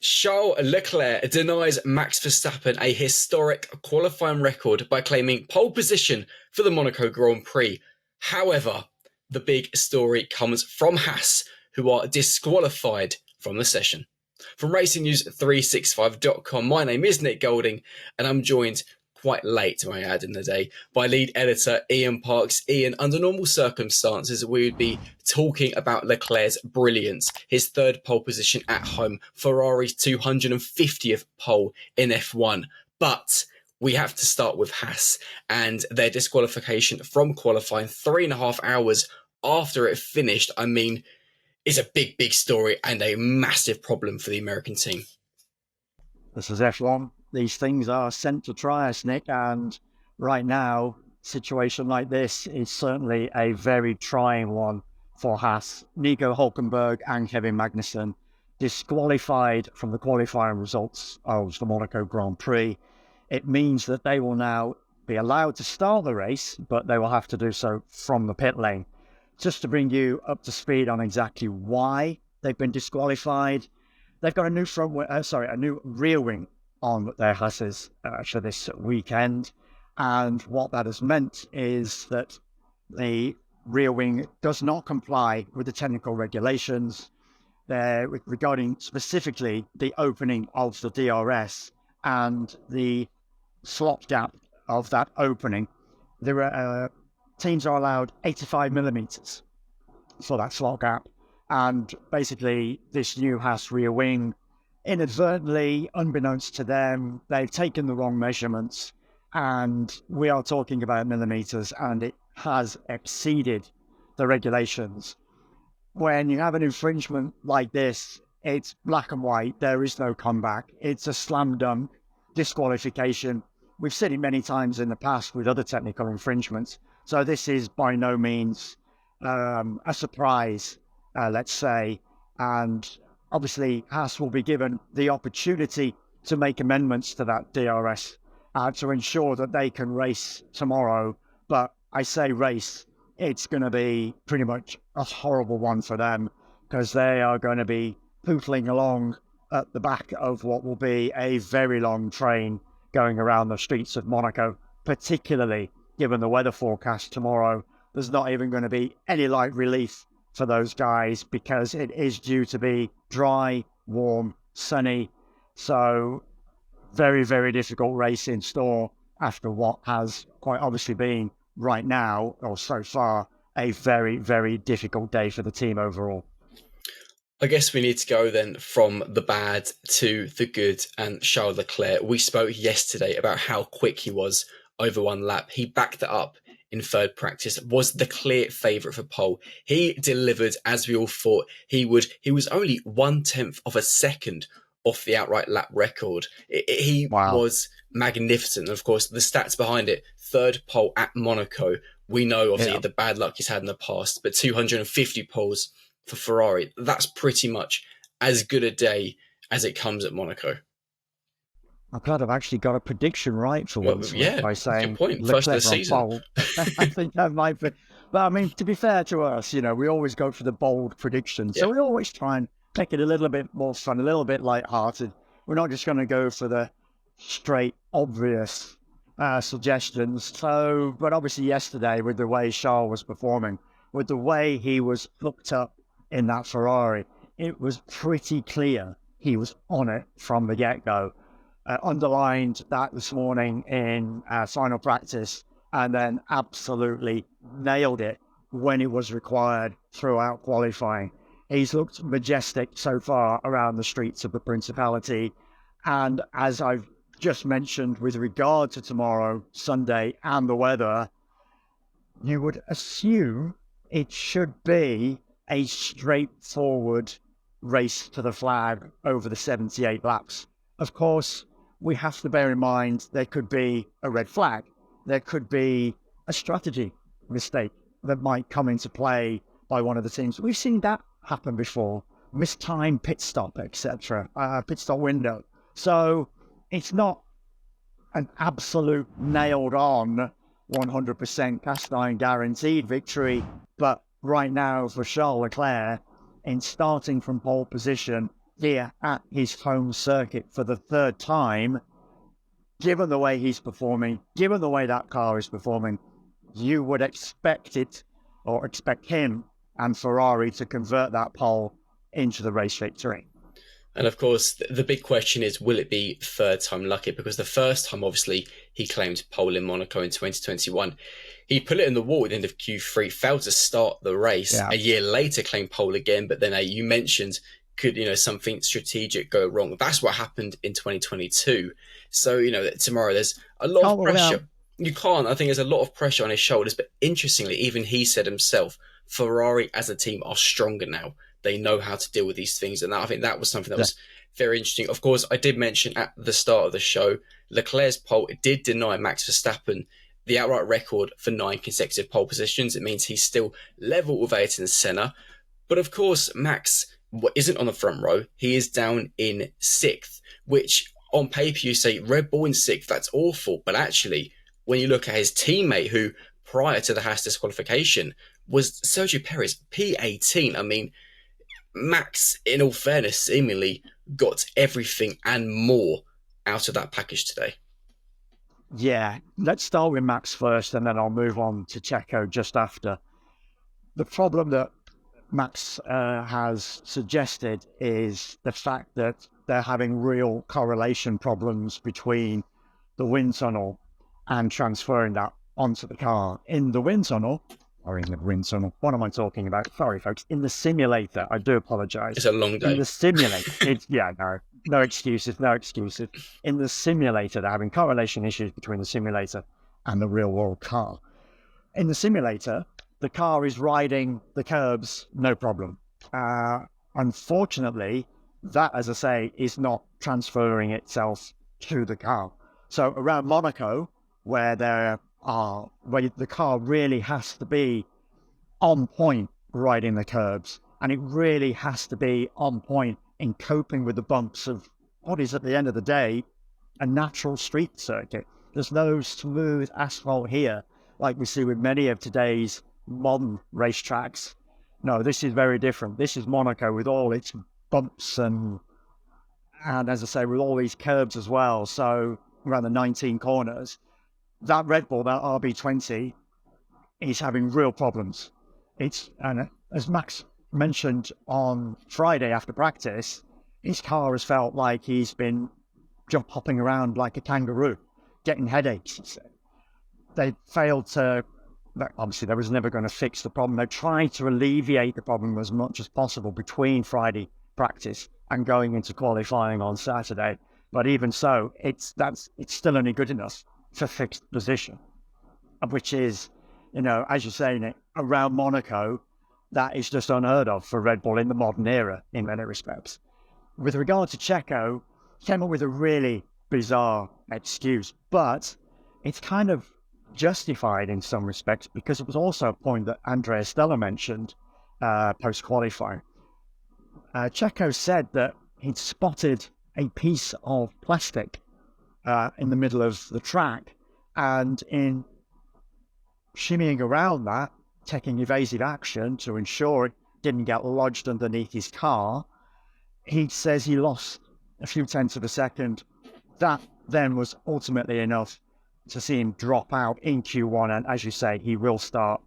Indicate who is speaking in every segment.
Speaker 1: Charles Leclerc denies Max Verstappen a historic qualifying record by claiming pole position for the Monaco Grand Prix. However, the big story comes from Haas, who are disqualified from the session. From RacingNews365.com, my name is Nick Golding, and I'm joined quite late, may I add, in the day, by lead editor Ian Parks. Ian, under normal circumstances, we would be talking about Leclerc's brilliance, his third pole position at home, Ferrari's 250th pole in F1. But we have to start with Haas and their disqualification from qualifying 3.5 hours after it finished. I mean, it's a big story and a massive problem for the American team.
Speaker 2: This is F1. These things are sent to try us, Nick, and right now, situation like this is certainly a very trying one for Haas. Nico Hülkenberg and Kevin Magnussen disqualified from the qualifying results of the Monaco Grand Prix. It means that they will now be allowed to start the race, but they will have to do so from the pit lane. Just to bring you up to speed on exactly why they've been disqualified, they've got a new rear wing on their Haas's for this weekend, and what that has meant is that the rear wing does not comply with the technical regulations regarding specifically the opening of the DRS and the slot gap of that opening. Teams are allowed 85 millimeters for that slot gap, and basically this new Haas rear wing, inadvertently, unbeknownst to them, they've taken the wrong measurements, and we are talking about millimeters, and it has exceeded the regulations. When you have an infringement like this, it's black and white. There is no comeback. It's a slam dunk disqualification. We've seen it many times in the past with other technical infringements, so this is by no means a surprise, let's say, and obviously, Haas will be given the opportunity to make amendments to that DRS to ensure that they can race tomorrow. But I say race, it's going to be pretty much a horrible one for them, because they are going to be pootling along at the back of what will be a very long train going around the streets of Monaco, particularly given the weather forecast tomorrow. There's not even going to be any light relief for those guys, because it is due to be dry, warm, sunny. So very difficult race in store after what has quite obviously been right now, or so far, a very difficult day for the team overall.
Speaker 1: I guess we need to go then from the bad to the good. And Charles Leclerc, we spoke yesterday about how quick he was over one lap. He backed it up in third practice, was the clear favourite for pole. He delivered as we all thought he would. He was only 1/10 of a second off the outright lap record. He was magnificent. Of course, the stats behind it: third pole at Monaco. We know obviously the bad luck he's had in the past, but 250 poles for Ferrari. That's pretty much as good a day as it comes at Monaco.
Speaker 2: I'm glad I've actually got a prediction right for once, by saying
Speaker 1: good point. First of the season.
Speaker 2: I think that might be. But I mean, to be fair to us, we always go for the bold predictions. Yeah. So we always try and make it a little bit more fun, a little bit light-hearted. We're not just going to go for the straight, obvious suggestions. So, but obviously yesterday, with the way Charles was performing, with the way he was hooked up in that Ferrari, it was pretty clear he was on it from the get-go. Underlined that this morning in final practice, and then absolutely nailed it when it was required throughout qualifying. He's looked majestic so far around the streets of the Principality, and as I've just mentioned with regard to tomorrow, Sunday, and the weather, you would assume it should be a straightforward race to the flag over the 78 laps. Of course, we have to bear in mind there could be a red flag. There could be a strategy mistake that might come into play by one of the teams. We've seen that happen before. Mistimed pit stop, etc. Pit stop window. So it's not an absolute nailed on 100% cast iron guaranteed victory. But right now for Charles Leclerc, in starting from pole position, here at his home circuit for the third time. Given the way he's performing, given the way that car is performing, you would expect it, or expect him and Ferrari to convert that pole into the race victory.
Speaker 1: And of course, the big question is, will it be third time lucky? Because the first time, obviously, he claimed pole in Monaco in 2021. He put it in the wall at the end of Q3, failed to start the race.
Speaker 2: Yeah.
Speaker 1: A year later, claimed pole again. But then you mentioned, could something strategic go wrong? That's what happened in 2022. So, tomorrow there's a lot of pressure. You can't. I think there's a lot of pressure on his shoulders. But interestingly, even he said himself, Ferrari as a team are stronger now. They know how to deal with these things. And I think that was something that was very interesting. Of course, I did mention at the start of the show, Leclerc's pole did deny Max Verstappen the outright record for 9 consecutive pole positions. It means he's still level with Ayrton Senna. But of course, Max isn't on the front row. He is down in 6th, which on paper you say Red Bull in 6th, that's awful. But actually, when you look at his teammate who prior to the Haas disqualification was Sergio Perez, P18. I mean, Max, in all fairness, seemingly got everything and more out of that package today.
Speaker 2: Yeah, let's start with Max first, and then I'll move on to Checo just after. The problem that Max has suggested is the fact that they're having real correlation problems between the wind tunnel and transferring that onto the car. In the wind tunnel, what am I talking about? Sorry, folks. In the simulator, I do apologize.
Speaker 1: It's a long day.
Speaker 2: In the simulator, no excuses. In the simulator, they're having correlation issues between the simulator and the real world car. In the simulator, the car is riding the curbs, no problem. Unfortunately, that, as I say, is not transferring itself to the car. So around Monaco, where the car really has to be on point riding the curbs, and it really has to be on point in coping with the bumps of what is, at the end of the day, a natural street circuit. There's no smooth asphalt here like we see with many of today's modern racetracks. No, this is very different. This is Monaco with all its bumps and as I say, with all these curbs as well. So around the 19 corners, that Red Bull, that RB20, is having real problems. And as Max mentioned on Friday after practice, his car has felt like he's been jump hopping around like a kangaroo, getting headaches, he said. They failed to, obviously they was never going to fix the problem. They tried to alleviate the problem as much as possible between Friday practice and going into qualifying on Saturday. But even so, it's still only good enough to fix the position, which is, as you're saying it, around Monaco, that is just unheard of for Red Bull in the modern era in many respects. With regard to Checo, came up with a really bizarre excuse, but it's kind of justified in some respects because it was also a point that Andrea Stella mentioned post-qualifying. Checo said that he'd spotted a piece of plastic in the middle of the track, and in shimmying around that, taking evasive action to ensure it didn't get lodged underneath his car, he says he lost a few tenths of a second. That then was ultimately enough to see him drop out in Q1, and as you say, he will start.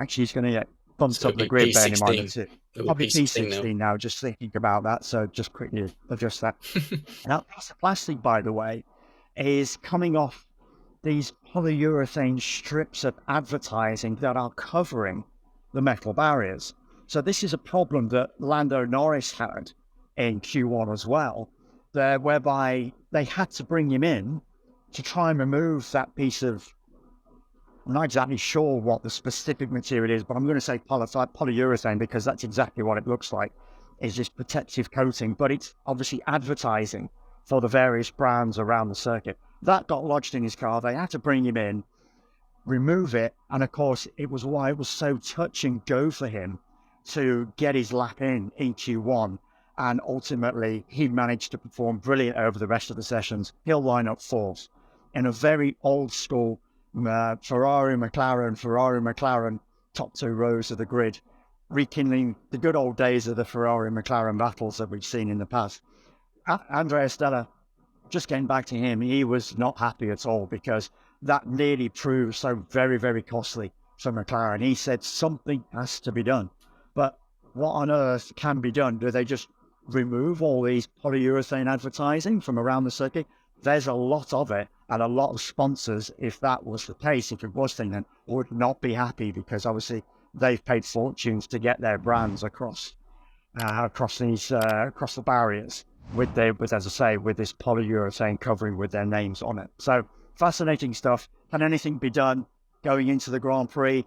Speaker 2: Actually, he's going to get bumped up the grid, bearing in mind that I'll be P16 now, just thinking about that, so just quickly adjust that. Now, piece of plastic, by the way, is coming off these polyurethane strips of advertising that are covering the metal barriers. So this is a problem that Lando Norris had in Q1 as well, whereby they had to bring him in to try and remove that piece of, I'm not exactly sure what the specific material is, but I'm going to say polyurethane because that's exactly what it looks like. It's just protective coating, but it's obviously advertising for the various brands around the circuit. That got lodged in his car. They had to bring him in, remove it, and of course it was why it was so touch and go for him to get his lap in Q1, and ultimately he managed to perform brilliant over the rest of the sessions. He'll line up fourth in a very old school Ferrari, McLaren, top two rows of the grid. rekindling the good old days of the Ferrari-McLaren battles that we've seen in the past. Andrea Stella, just getting back to him, he was not happy at all because that nearly proved so very, very costly for McLaren. He said something has to be done. But what on earth can be done? Do they just remove all these polyurethane advertising from around the circuit? There's a lot of it, and a lot of sponsors, if that was the case, if it was thing, then would not be happy because obviously they've paid fortunes to get their brands across the barriers with as I say, with this polyurethane covering with their names on it. So fascinating stuff. Can anything be done going into the Grand Prix?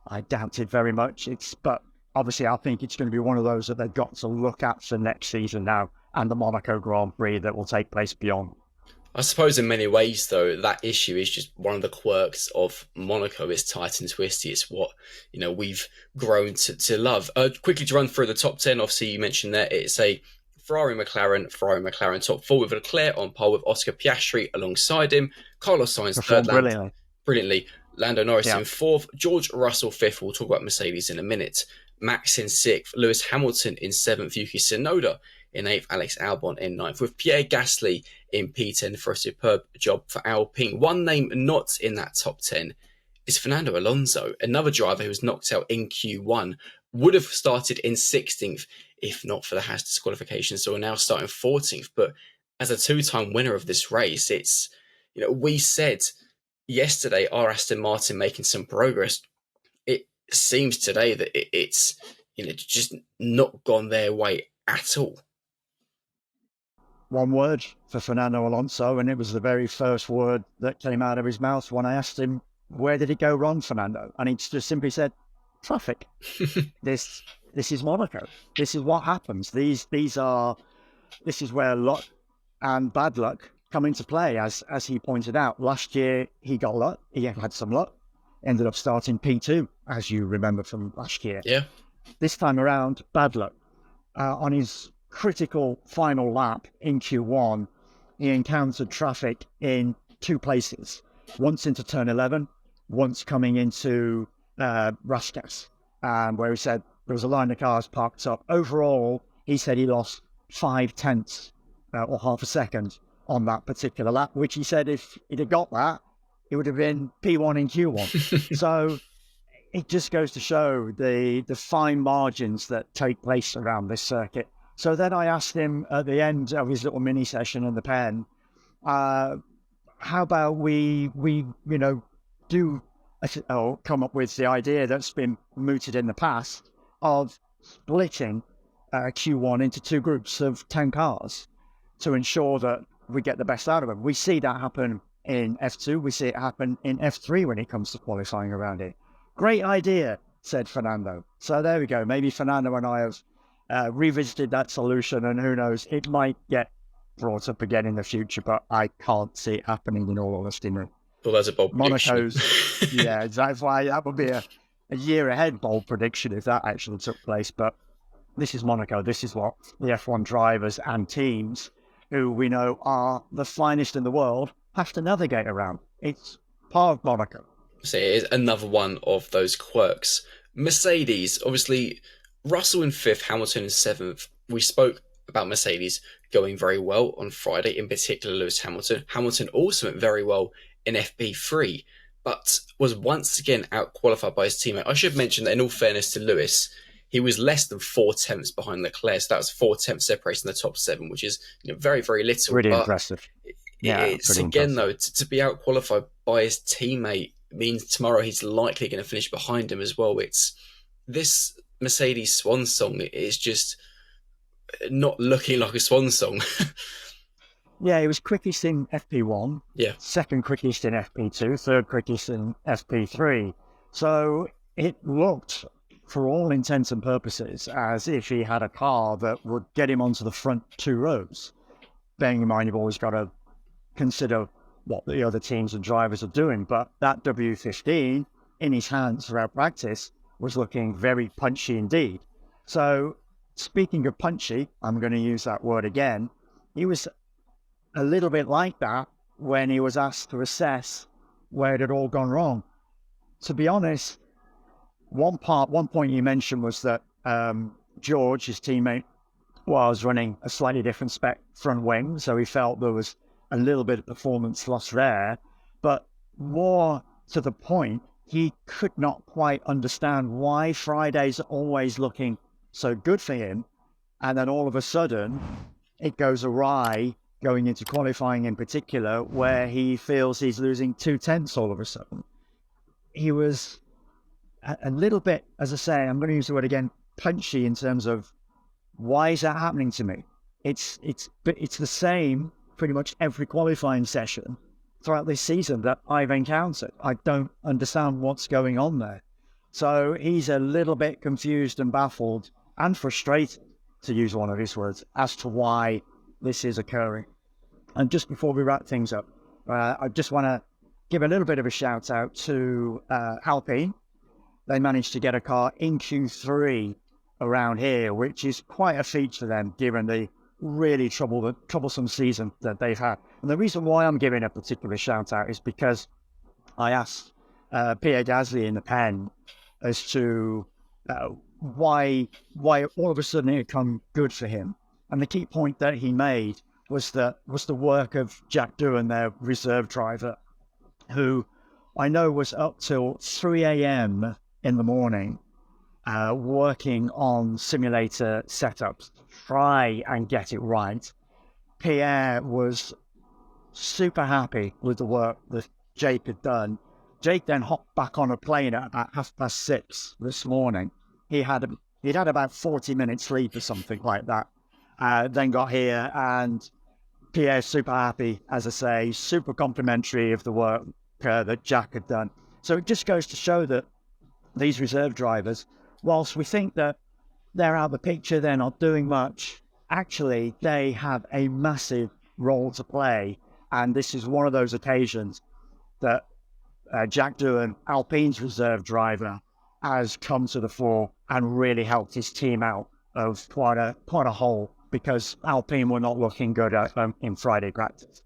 Speaker 2: I doubt it very much. But obviously I think it's going to be one of those that they've got to look at for next season now, and the Monaco Grand Prix that will take place beyond.
Speaker 1: I suppose in many ways, though, that issue is just one of the quirks of Monaco. It's tight and twisty. It's what, we've grown to love. Quickly to run through the top 10, obviously you mentioned that it's a Ferrari-McLaren top 4 with Leclerc on pole with Oscar Piastri alongside him. Carlos Sainz third, brilliantly. Lando Norris in fourth. George Russell fifth. We'll talk about Mercedes in a minute. Max in sixth. Lewis Hamilton in seventh. Yuki Tsunoda in eighth. Alex Albon in ninth. With Pierre Gasly in P10 for a superb job for Alpine. One name not in that top 10 is Fernando Alonso, another driver who was knocked out in Q1. Would have started in 16th if not for the Haas disqualification, so we're now starting 14th. But as a two-time winner of this race, it's, we said yesterday, are Aston Martin making some progress? It seems today that it's, just not gone their way at all.
Speaker 2: One word for Fernando Alonso, and it was the very first word that came out of his mouth when I asked him, where did it go wrong, Fernando? And he just simply said, traffic. This is Monaco. This is what happens. This is where luck and bad luck come into play, as he pointed out. Last year he got luck. He had some luck. Ended up starting P2, as you remember from last year.
Speaker 1: Yeah.
Speaker 2: This time around, bad luck. On his critical final lap in Q1, he encountered traffic in two places. Once into turn 11, once coming into Raskas, where he said there was a line of cars parked up. Overall, he said he lost 0.5 or half a second on that particular lap, which he said if he'd have got that, it would have been P1 in Q1. So it just goes to show the fine margins that take place around this circuit. So then I asked him at the end of his little mini session in the pen, how about we come up with the idea that's been mooted in the past of splitting Q1 into two groups of 10 cars to ensure that we get the best out of them. We see that happen in F2. We see it happen in F3 when it comes to qualifying around it. Great idea, said Fernando. So there we go. Maybe Fernando and I have revisited that solution, and who knows, it might get brought up again in the future, but I can't see it happening in all honesty.
Speaker 1: Well, that's a bold prediction.
Speaker 2: Monaco's, yeah, exactly. That would be a year ahead bold prediction if that actually took place. But this is Monaco. This is what the F1 drivers and teams, who we know are the finest in the world, have to navigate around. It's part of Monaco.
Speaker 1: So it is another one of those quirks. Mercedes, obviously, Russell in fifth, Hamilton in seventh. We spoke about Mercedes going very well on Friday, in particular Lewis Hamilton. Hamilton also went very well in FP3, but was once again out-qualified by his teammate. I should mention that in all fairness to Lewis, he was less than 4 tenths behind Leclerc, so that was 4 tenths separation in the top 7, which is very, very little.
Speaker 2: Pretty impressive.
Speaker 1: Yeah, it's again, impressive. Though, to be out-qualified by his teammate means tomorrow he's likely going to finish behind him as well. It's this Mercedes swan song is just not looking like a swan song.
Speaker 2: Yeah, he was quickest in FP1, second quickest in FP2, third quickest in FP3. So it looked, for all intents and purposes, as if he had a car that would get him onto the front 2 rows. Bearing in mind, you've always got to consider what the other teams and drivers are doing, but that W15 in his hands throughout practice was looking very punchy indeed. So speaking of punchy, I'm going to use that word again, he was a little bit like that when he was asked to assess where it had all gone wrong. To be honest, one point you mentioned was that George, his teammate, was running a slightly different spec front wing, so he felt there was a little bit of performance loss there. But more to the point, he could not quite understand why Fridays are always looking so good for him, and then all of a sudden it goes awry going into qualifying in particular, where he feels he's losing 2/10 all of a sudden. He was a little bit, as I say, I'm going to use the word again, punchy in terms of why is that happening to me? It's the same pretty much every qualifying session throughout this season that I've encountered. I don't understand what's going on there. So he's a little bit confused and baffled and frustrated, to use one of his words, as to why this is occurring. And just before we wrap things up, I just want to give a little bit of a shout out to Alpine. They managed to get a car in Q3 around here, which is quite a feat for them, given the really troublesome season that they've had. And the reason why I'm giving a particular shout out is because I asked Pierre Gasly in the pen as to why all of a sudden it had come good for him. And the key point that he made was the work of Jack Doohan, their reserve driver, who I know was up till 3 a.m. in the morning working on simulator setups to try and get it right. Pierre was super happy with the work that Jake had done. Jake then hopped back on a plane at about 6:30 this morning. He'd had about 40 minutes sleep or something like that. Then got here, and Pierre's super happy, as I say, super complimentary of the work that Jack had done. So it just goes to show that these reserve drivers, whilst we think that they're out of the picture, they're not doing much, actually they have a massive role to play. And this is one of those occasions that Jack Doohan, Alpine's reserve driver, has come to the fore and really helped his team out of quite a hole, because Alpine were not looking good in Friday practice.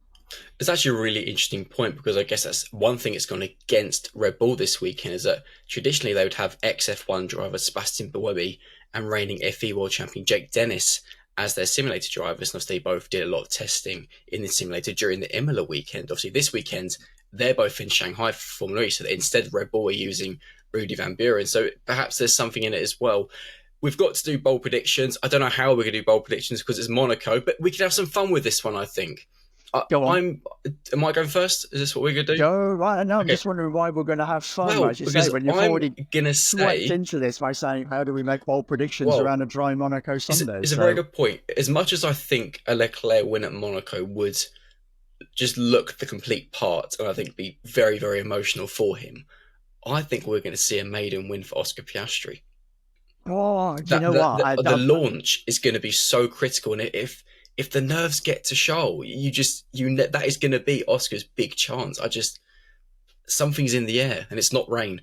Speaker 1: It's actually a really interesting point, because I guess that's one thing that's gone against Red Bull this weekend, is that traditionally they would have ex-F1 driver Sebastian Buemi and reigning FE World Champion Jake Dennis as their simulator drivers. And obviously they both did a lot of testing in the simulator during the Imola weekend. Obviously this weekend, they're both in Shanghai for Formula E, so that instead Red Bull are using Rudy Van Buren. So perhaps there's something in it as well. We've got to do bold predictions. I don't know how we're going to do bold predictions because it's Monaco, but we could have some fun with this one, I think.
Speaker 2: Go on.
Speaker 1: Am I going first? Is this what we're going to do?
Speaker 2: Go right. No, I'm just wondering why we're going to have fun.
Speaker 1: Well,
Speaker 2: as you say, when you've already
Speaker 1: swept
Speaker 2: into this by saying, how do we make bold predictions around a dry Monaco Sunday?
Speaker 1: It's a very good point. As much as I think a Leclerc win at Monaco would just look the complete part, and I think be very, very emotional for him, I think we're going to see a maiden win for Oscar Piastri.
Speaker 2: Oh, do you know what?
Speaker 1: The launch is going to be so critical, and if the nerves get to Charles, that is going to be Oscar's big chance. Something's in the air, and it's not rain.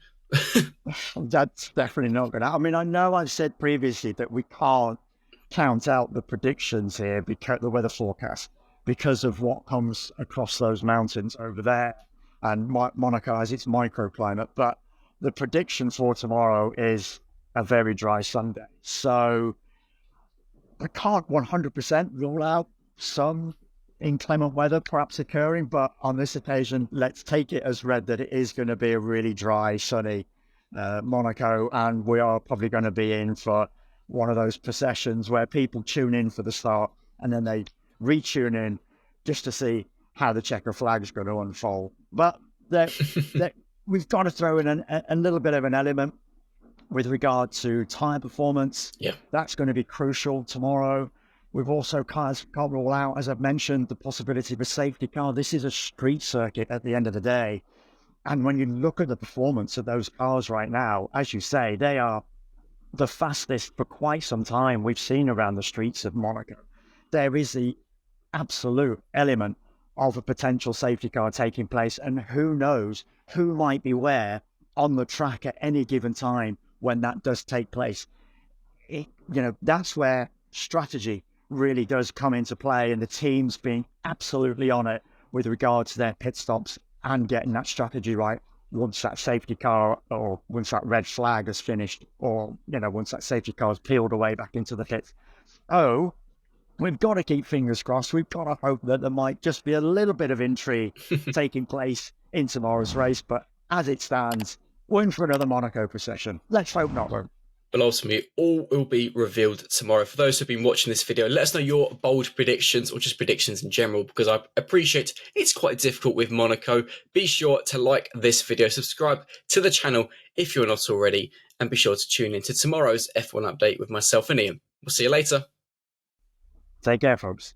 Speaker 2: That's definitely not going to. I mean, I know I've said previously that we can't count out the predictions here, because the weather forecast, because of what comes across those mountains over there, and Monaco has its microclimate. But the prediction for tomorrow is a very dry Sunday. So I can't 100% rule out some inclement weather perhaps occurring, but on this occasion, let's take it as read that it is going to be a really dry, sunny Monaco, and we are probably going to be in for one of those processions where people tune in for the start and then they retune in just to see how the checker flag is going to unfold. But we've got to throw in a little bit of an element with regard to tyre performance.
Speaker 1: Yeah,
Speaker 2: that's going to be crucial tomorrow. We've also can't rule out, as I've mentioned, the possibility of a safety car. This is a street circuit at the end of the day. And when you look at the performance of those cars right now, as you say, they are the fastest for quite some time we've seen around the streets of Monaco. There is the absolute element of a potential safety car taking place, and who knows who might be where on the track at any given time when that does take place. That's where strategy really does come into play, and the teams being absolutely on it with regard to their pit stops and getting that strategy right. once that safety car or once that red flag is finished, or, once that safety car is peeled away back into the pits. Oh, we've got to keep fingers crossed. We've got to hope that there might just be a little bit of intrigue taking place in tomorrow's race. But as it stands, we're in for another Monaco procession. Let's hope not, though.
Speaker 1: But ultimately, all will be revealed tomorrow. For those who've been watching this video, let us know your bold predictions or just predictions in general, because I appreciate it's quite difficult with Monaco. Be sure to like this video, subscribe to the channel if you're not already, and be sure to tune into tomorrow's F1 update with myself and Ian. We'll see you later.
Speaker 2: Take care, folks.